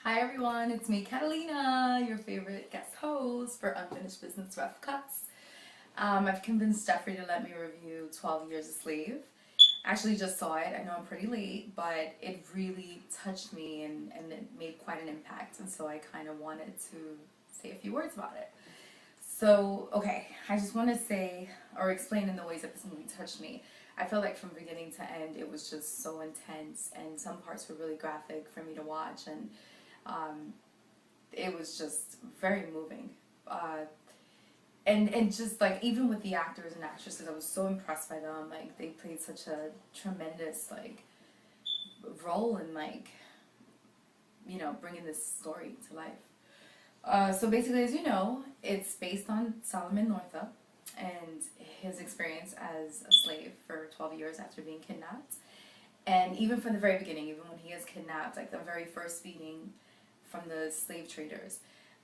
Hi everyone, it's me Catalina, your favorite guest host for Unfinished Business Rough Cuts. I've convinced Jeffrey to let me review 12 Years a Slave. I actually just saw it. I know I'm pretty late, but it really touched me and it made quite an impact, and so I kind of wanted to say a few words about it. So, okay, I just want to say or explain in the ways that this movie touched me. I felt like from beginning to end it was just so intense, and some parts were really graphic for me to watch, and um, it was just very moving. And just like even with the actors and actresses, I was so impressed by them. Like they played such a tremendous role in bringing this story to life. So basically, as you know, it's based on Solomon Northup and his experience as a slave for 12 years after being kidnapped. And even from the very beginning, even when he is kidnapped, like the very first beating from the slave traders,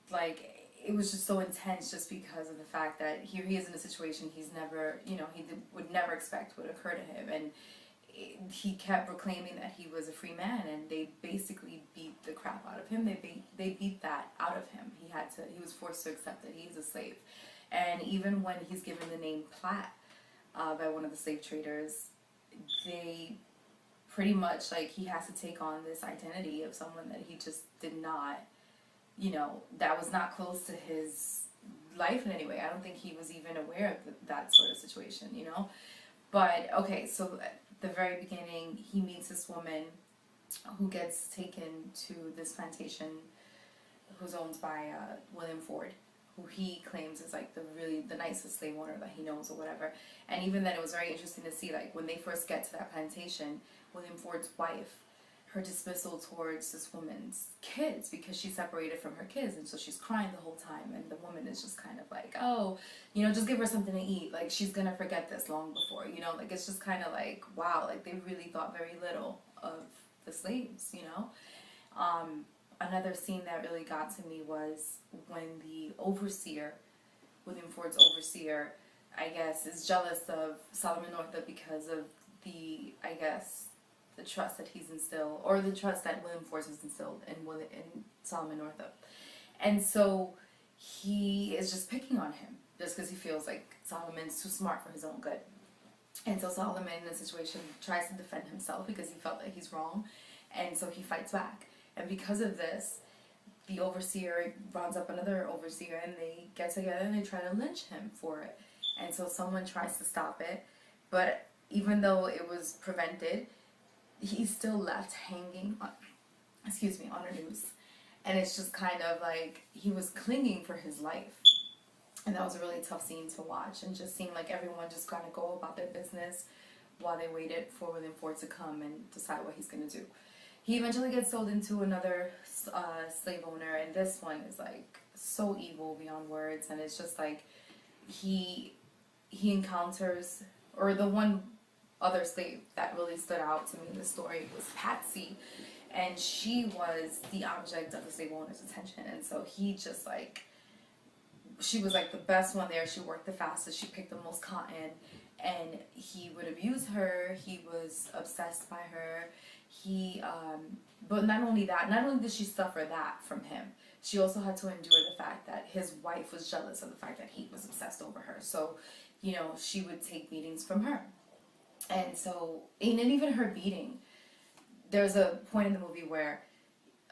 like it was just so intense just because of the fact that here he is in a situation he's never, would never expect would occur to him. And he kept proclaiming that he was a free man, and they basically beat the crap out of him. They beat that out of him. He was forced to accept that he is a slave. And even when he's given the name Platt by one of the slave traders, they pretty much he has to take on this identity of someone that he just did not, that was not close to his life in any way. I don't think he was even aware of that sort of situation. But okay, so at the very beginning, he meets this woman who gets taken to this plantation, who's owned by William Ford, who he claims is the nicest slave owner that he knows or whatever. And even then, it was very interesting to see when they first get to that plantation, William Ford's wife, her dismissal towards this woman's kids, because she's separated from her kids, and so she's crying the whole time, and the woman is just kind of like, oh, just give her something to eat, she's gonna forget this long before, it's just kind of wow, they really thought very little of the slaves. Another scene that really got to me was when the overseer, William Ford's overseer, I guess, is jealous of Solomon Northup because of the trust that he's instilled, or the trust that William Ford has instilled in Solomon Northup. And so he is just picking on him just because he feels like Solomon's too smart for his own good. And so Solomon, in the situation, tries to defend himself because he felt that he's wrong, and so he fights back. And because of this, the overseer rounds up another overseer, and they get together and they try to lynch him for it. And so someone tries to stop it, but even though it was prevented, he's still left hanging on a noose. And it's just kind of he was clinging for his life. And that was a really tough scene to watch, and just seeing everyone just kind of go about their business while they waited for William Ford to come and decide what he's going to do. He eventually gets sold into another slave owner, and this one is so evil beyond words. And it's just he encounters, or the one other slave that really stood out to me in the story was Patsy, and she was the object of the slave owner's attention. And so he just she was the best one there. She worked the fastest, she picked the most cotton, and he would abuse her. He was obsessed by her. But not only did she suffer that from him, she also had to endure the fact that his wife was jealous of the fact that he was obsessed over her. So, she would take beatings from her. And so, and even her beating, there's a point in the movie where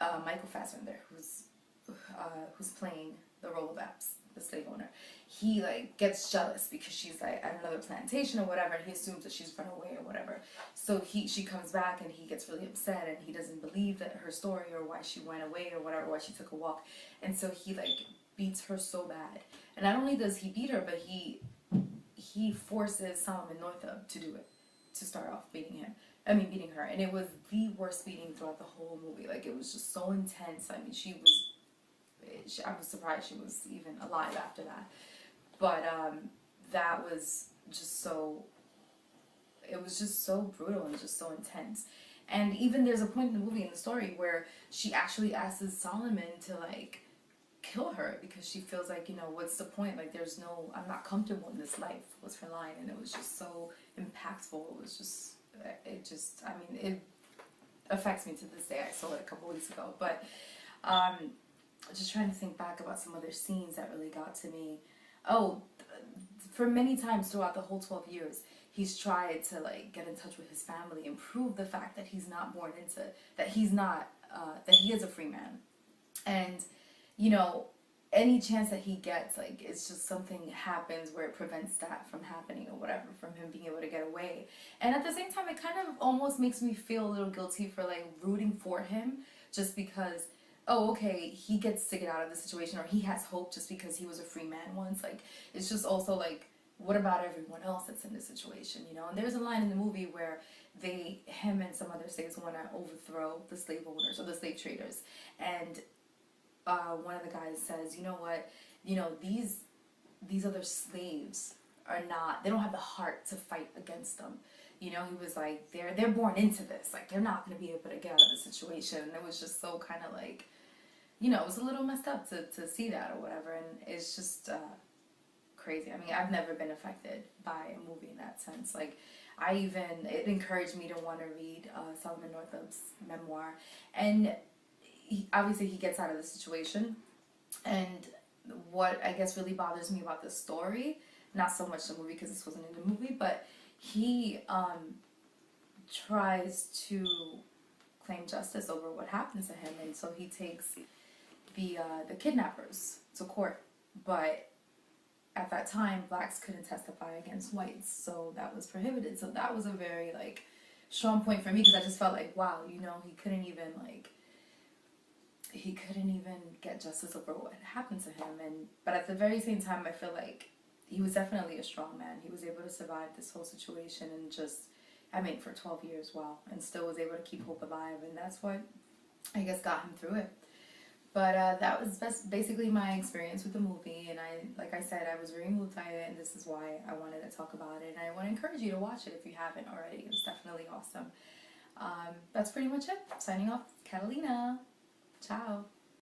Michael Fassbender, who's playing the role of Epps, the slave owner, he gets jealous because she's at another plantation or whatever, and he assumes that she's run away or whatever. So she comes back, and he gets really upset, and he doesn't believe that her story, or why she went away or whatever, why she took a walk. And so he beats her so bad. And not only does he beat her, but he forces Solomon Northup to do it, to start off beating her. And it was the worst beating throughout the whole movie. It was just so intense. I mean, I was surprised she was even alive after that. But that was just it was just so brutal and just so intense. And even there's a point in the movie, in the story, where she actually asks Solomon to kill her because she feels what's the point? I'm not comfortable in this life, was her line. And it was just so impactful. It affects me to this day. I saw it a couple weeks ago. But Just trying to think back about some other scenes that really got to me. Oh, for many times throughout the whole 12 years, he's tried to like get in touch with his family and prove the fact that he's not born into, that he's not, that he is a free man. And, you know, any chance that he gets, like, it's just something happens where it prevents that from happening or whatever, from him being able to get away. And at the same time, it kind of almost makes me feel a little guilty for like rooting for him, just because, oh, okay, he gets to get out of the situation, or he has hope just because he was a free man once. Like, it's just also like, what about everyone else that's in this situation, you know? And there's a line in the movie where him and some other slaves want to overthrow the slave owners or the slave traders. And one of the guys says, you know what, you know, these other slaves are not, they don't have the heart to fight against them. You know, he was like, they're born into this. Like, they're not going to be able to get out of the situation. And it was just so kind of like, you know, it was a little messed up to see that or whatever. And it's just crazy. I mean, I've never been affected by a movie in that sense. Like, it encouraged me to want to read Solomon Northup's memoir. And obviously he gets out of the situation. And what I guess really bothers me about the story, not so much the movie because this wasn't in the movie, but he tries to claim justice over what happened to him, and so he takes the kidnappers to court. But at that time, blacks couldn't testify against whites, so that was prohibited. So that was a very like strong point for me, because I just felt like, wow, you know, he couldn't even get justice over what had happened to him. But at the very same time, I feel like he was definitely a strong man. He was able to survive this whole situation and just, I mean, for 12 years, wow, and still was able to keep hope alive, and that's what I guess got him through it. But that was basically my experience with the movie, and like I said, I was very moved by it, and this is why I wanted to talk about it, and I want to encourage you to watch it if you haven't already. It's definitely awesome. That's pretty much it. Signing off, Catalina. Ciao.